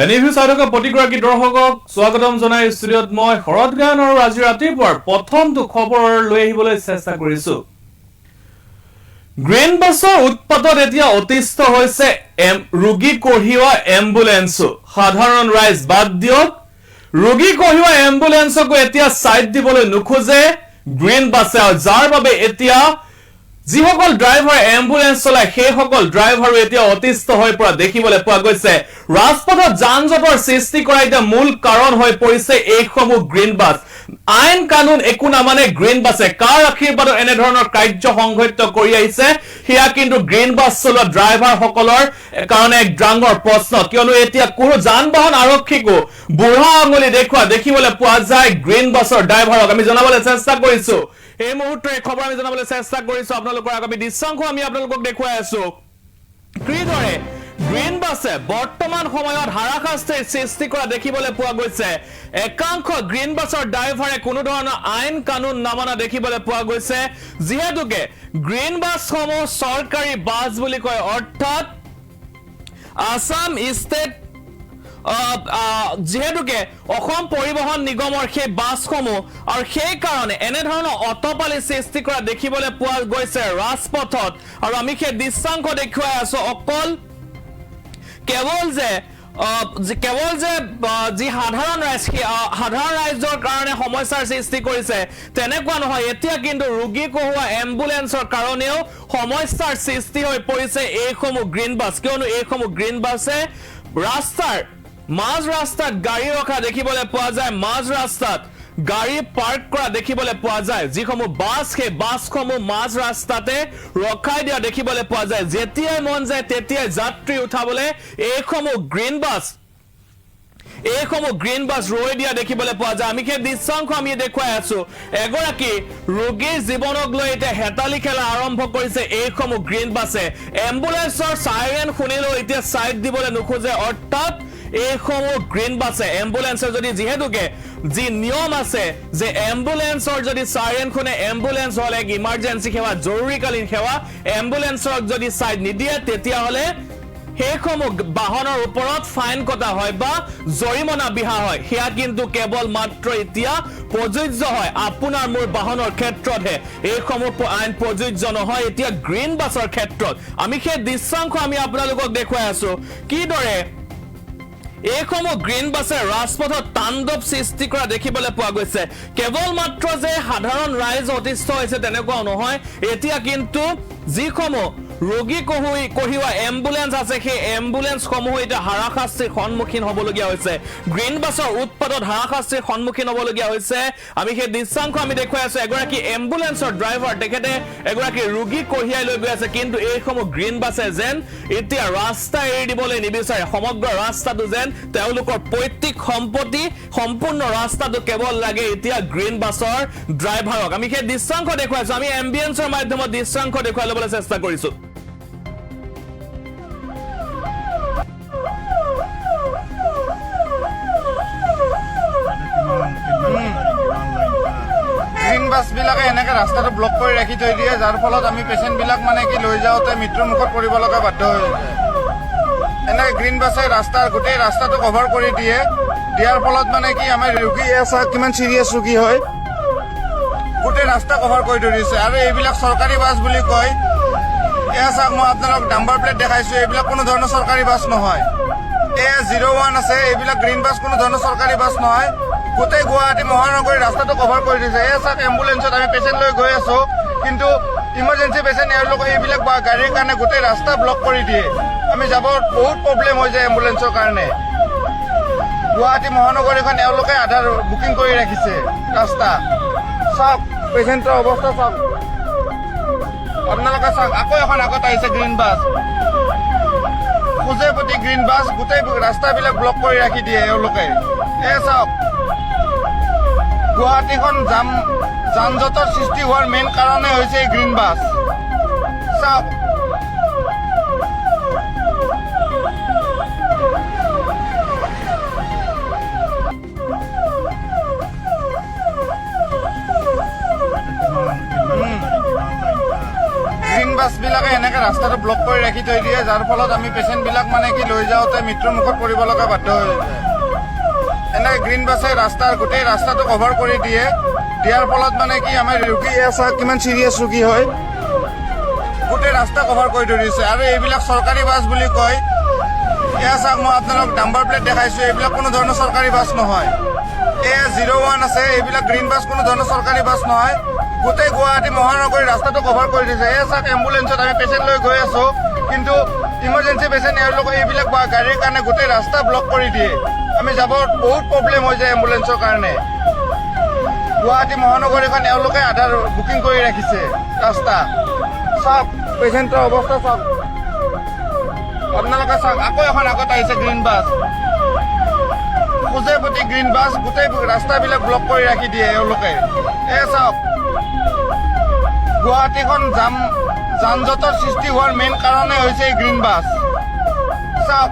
এনিভিউ চাইথকা প্ৰতিগৰাকী দৰ্শকক স্বাগতম জনাই ষ্টুডিঅত মই শৰৎ গায়ন আৰু আজি ৰাতিপুৱাৰ প্ৰথমটো খবৰ লৈ আহিবলৈ চেষ্টা কৰিছো। গ্ৰীণ বাছৰ উৎপাতত এতিয়া অতিষ্ঠ হৈছে ৰোগী কঢ়িওৱা এম্বুলেন্সো। সাধাৰণ ৰাইজ বাদ দিয়ক, ৰোগী কঢ়িওৱা এম্বুলেন্সকো এতিয়া সাইড দিবলৈ নোখোজে গ্ৰীণ বাছে, যাৰ বাবে এতিয়া যিসকল ড্ৰাইভাৰ এম্বুলেন্স চলায় সেইসকল ড্ৰাইভাৰো এতিয়া অতিষ্ঠ হৈ পৰা দেখিবলৈ পোৱা গৈছে। ৰাজপথত যান জঁটৰ সৃষ্টি কৰা এতিয়া মূল কাৰণ হৈ পৰিছে এইসমূহ গ্ৰীণ বাছ। আইন কানুন একো নামানে গ্ৰীণ বাছে কাৰ আশীৰ্বাদত এনেধৰণৰ কাৰ্য সংঘটিত কৰি আহিছে সেয়া কিন্তু গ্ৰীণ বাছ চলোৱা ড্ৰাইভাৰ সকলৰ কাৰণে এক ডাঙৰ প্ৰশ্ন, কিয়নো এতিয়া কোনো যান বাহন আৰক্ষীকো বুঢ়া আঙুলি দেখুওৱা দেখিবলৈ পোৱা যায় গ্ৰীণ বাছৰ ড্ৰাইভাৰক। আমি জনাবলৈ চেষ্টা কৰিছো এই মুহূৰ্তে খবৰ আমি জনাবলৈ চেষ্টা কৰিছো আপোনালোকৰ আগামী দৃশ্যাংশ আমি আপোনালোকক দেখুৱাই আছো কিদৰে গ্ৰীণ বাছে বৰ্তমান সময়ত হাৰাশাস্তিৰ সৃষ্টি কৰা দেখিবলৈ পোৱা গৈছে। একাংশ গ্ৰীণ বাছৰ ড্ৰাইভাৰে কোনো ধৰণৰ আইন কানুন নামানা দেখিবলৈ পোৱা গৈছে, যিহেতুকে গ্ৰীণ বাছসমূহ চৰকাৰী বাছ বুলি কয়, অৰ্থাৎ আসাম ষ্টেট যেহেতুকে অসম পৰিবহন নিগমৰ সেই বাছসমূহ আৰু সেই কাৰণে এনেধৰণৰ অটপালি সৃষ্টি কৰা দেখিবলৈ পোৱা গৈছে ৰাজপথত। আৰু আমি সেই দৃশ্যাংশ দেখুৱাই আছো অকল কেৱল যে যি সাধাৰণ ৰাইজৰ কাৰণে সমস্যাৰ সৃষ্টি কৰিছে তেনেকুৱা নহয়, এতিয়া কিন্তু ৰোগী কঢ়িওৱা এম্বুলেন্সৰ কাৰণেও সমস্যাৰ সৃষ্টি হৈ পৰিছে এইসমূহ গ্ৰীণ বাছ, কিয়নো এইসমূহ গ্ৰীণ বাছে মাজ ৰাস্তাত গাড়ী ৰখা দেখিবলৈ পোৱা যায়, মাজ ৰাস্তাত গাড়ী পাৰ্ক কৰা দেখিবলৈ পোৱা যায়। যিসমূহ বাছ সেই বাছসমূহ মাজ ৰাস্তাতে ৰখাই দিয়া দেখিবলৈ পোৱা যায়, যেতিয়াই মন যায় তেতিয়াই যাত্ৰী উঠাবলৈ এইসমূহ গ্ৰীণ বাছ ৰৈ দিয়া দেখিবলৈ পোৱা যায়। আমি সেই দৃশ্যাংশ আমি দেখুৱাই আছো, এগৰাকী ৰোগীৰ জীৱনক লৈ এতিয়া হেতালি খেলা আৰম্ভ কৰিছে এইসমূহ গ্ৰীণ বাছে। এম্বুলেন্সৰ চাইৰেন শুনিলেও এতিয়া চাইড দিবলৈ নোখোজে, অৰ্থাৎ এইসমূহ গ্ৰীণ বাছে এম্বুলেন্সৰ যদি যিহেতুকে যি নিয়ম আছে যে এম্বুলেন্সৰ যদি চাইৰেন শুনে, এম্বুলেন্স হলে ইমাৰ্জেঞ্চি সেৱা জৰুৰীকালীন সেৱা, এম্বুলেন্সক যদি চাইড নিদিয়ে তেতিয়াহ'লে সেইসমূহ বাহনৰ ওপৰত ফাইন কটা হয় বা জৰিমনা বিহা হয়। সেয়া কিন্তু কেৱল মাত্ৰ এতিয়া প্ৰযোজ্য হয় আপোনাৰ মোৰ বাহনৰ ক্ষেত্ৰতহে, এইসমূহ আইন প্ৰযোজ্য নহয় এতিয়া গ্ৰীণ বাছৰ ক্ষেত্ৰত। আমি সেই দৃশ্যাংশ আমি আপোনালোকক দেখুৱাই আছো কিদৰে এইসমূহ গ্ৰীণ বাছে ৰাজপথত তাণ্ডৱ সৃষ্টি কৰা দেখিবলৈ পোৱা গৈছে। কেৱল মাত্ৰ যে সাধাৰণ ৰাইজ অতিষ্ঠ হৈছে তেনেকুৱাও নহয়, এতিয়া কিন্তু যিসমূহ ৰোগী কঢ়িওৱা এম্বুলেন্স আছে সেই এম্বুলেন্সসমূহ এতিয়া হাৰাশাস্তিৰ সন্মুখীন হ'বলগীয়া হৈছে, গ্ৰীণ বাছৰ উৎপাতত হাৰাশাস্তিৰ সন্মুখীন হ'বলগীয়া হৈছে। আমি সেই দৃশ্যাংশ আমি দেখুৱাই আছো, এগৰাকী এম্বুলেন্সৰ ড্ৰাইভাৰ তেখেতে এগৰাকী ৰোগী কঢ়িয়াই লৈ গৈ আছে, কিন্তু এইসমূহ গ্ৰীণ বাছে যেন এতিয়া ৰাস্তা এৰি দিবলৈ নিবিচাৰে, সমগ্ৰ ৰাস্তাটো যেন তেওঁলোকৰ পৈতৃক সম্পত্তি, সম্পূৰ্ণ ৰাস্তাটো কেৱল লাগে এতিয়া গ্ৰীণ বাছৰ ড্ৰাইভাৰক। আমি সেই দৃশ্যাংশ দেখুৱাইছো, আমি এম্বিয়েন্সৰ মাধ্যমত দৃশ্যাংশ দেখুৱাই ল'বলৈ চেষ্টা কৰিছো। গ্ৰীণ বাছবিলাকে এনেকে ৰাস্তাটো ব্লক কৰি ৰাখি থৈ দিয়ে, যাৰ ফলত আমি পেচেণ্টবিলাক মানে কি লৈ যাওঁতে মৃত্যুৰ মুখত পৰিব লগা বাধ্য হৈ যায়। এনেকে গ্ৰীণ বাছে গোটেই ৰাস্তাটো কভাৰ কৰি দিয়াৰ ফলত মানে কি আমাৰ ৰোগী কিমান চিৰিয়াছ ৰোগী হয়, গোটেই ৰাস্তা কভাৰ কৰি থৈ দিছে। আৰু এইবিলাক চৰকাৰী বাছ বুলি কয়, এয়া চাওক মই আপোনালোক নাম্বাৰ প্লেট দেখাইছো, এইবিলাক কোনো ধৰণৰ চৰকাৰী বাছ নহয়। এয়া 01 আছে, এইবিলাক গ্ৰীণ বাছ কোনো ধৰণৰ চৰকাৰী বাছ নহয়। গোটেই গুৱাহাটী মহানগৰীৰ ৰাস্তাটো কভাৰ কৰি দিছে। এয়া চাওক এম্বুলেন্সত আমি পেচেণ্ট লৈ গৈ আছো, কিন্তু ইমাৰ্জেঞ্চি পেচেণ্ট এওঁলোকে এইবিলাক গাড়ীৰ কাৰণে গোটেই ৰাস্তা ব্লক কৰি দিয়ে। আমি যাব বহুত প্ৰব্লেম হৈ যায় এম্বুলেন্সৰ কাৰণে। গুৱাহাটী মহানগৰীখন এওঁলোকে আধা বুকিং কৰি ৰাখিছে ৰাস্তা। চাওক পেচেণ্টৰ অৱস্থা চাওক, আপোনালোকে চাওক আকৌ এখন আগত আহিছে গ্ৰীণ বাছ, খোজে প্ৰতি গ্ৰীণ বাছ, গোটেই ৰাস্তাবিলাক ব্লক কৰি ৰাখি দিয়ে এওঁলোকে। এই চাওক গুৱাহাটীখন যান জঁটৰ সৃষ্টি হোৱাৰ মেইন কাৰণেই হৈছে এই গ্ৰীণ বাছ। চাওক গ্ৰীণ বাছবিলাকে এনেকে ৰাস্তাটো ব্লক কৰি ৰাখি থৈ দিয়ে, যাৰ ফলত আমি পেচেণ্টবিলাক মানে কি লৈ যাওঁতে মৃত্যুৰ মুখত পৰিব লগা বাধ্য হৈ যায়। এনেকৈ গ্ৰীণ বাছে গোটেই ৰাস্তাটো কভাৰ কৰি দিয়াৰ ফলত মানে কি আমাৰ ৰোগী চাওক কিমান চিৰিয়াছ ৰোগী হয়, গোটেই ৰাস্তা কভাৰ কৰি ধৰিছে। আৰু এইবিলাক চৰকাৰী বাছ বুলি কয়, এয়া চাওক মই আপোনালোক নাম্বাৰ প্লেট দেখাইছোঁ, এইবিলাক কোনো ধৰণৰ চৰকাৰী বাছ নহয়। এয়া 01 আছে, এইবিলাক গ্ৰীণ বাছ কোনো ধৰণৰ চৰকাৰী বাছ নহয়। গোটেই গুৱাহাটী মহানগৰীৰ ৰাস্তাটো কভাৰ কৰি দিছে। এয়া চাওক এম্বুলেঞ্চত আমি পেচেণ্ট লৈ গৈ আছোঁ, কিন্তু ইমাৰ্জেঞ্চি পেচেণ্ট এওঁলোকে এইবিলাক গাড়ীৰ কাৰণে গোটেই ৰাস্তা ব্লক কৰি দিয়ে। আমি যাব বহুত প্ৰব্লেম হৈ যায় এম্বুলেঞ্চৰ কাৰণে। গুৱাহাটী মহানগৰীখন এওঁলোকে আধাৰ বুকিং কৰি ৰাখিছে ৰাস্তা। চাওক পেচেণ্টৰ অৱস্থা চাওক, আপোনালোকে চাওক আকৌ এখন আগত আহিছে গ্ৰীণ বাছ, খোজে প্ৰতি গ্ৰীণ বাছ, গোটেই ৰাস্তাবিলাক ব্লক কৰি ৰাখি দিয়ে এওঁলোকে। এই চাওক গুৱাহাটীখন যান জঁটৰ সৃষ্টি হোৱাৰ মেইন কাৰণেই হৈছে এই গ্ৰীণ বাছ। চাওক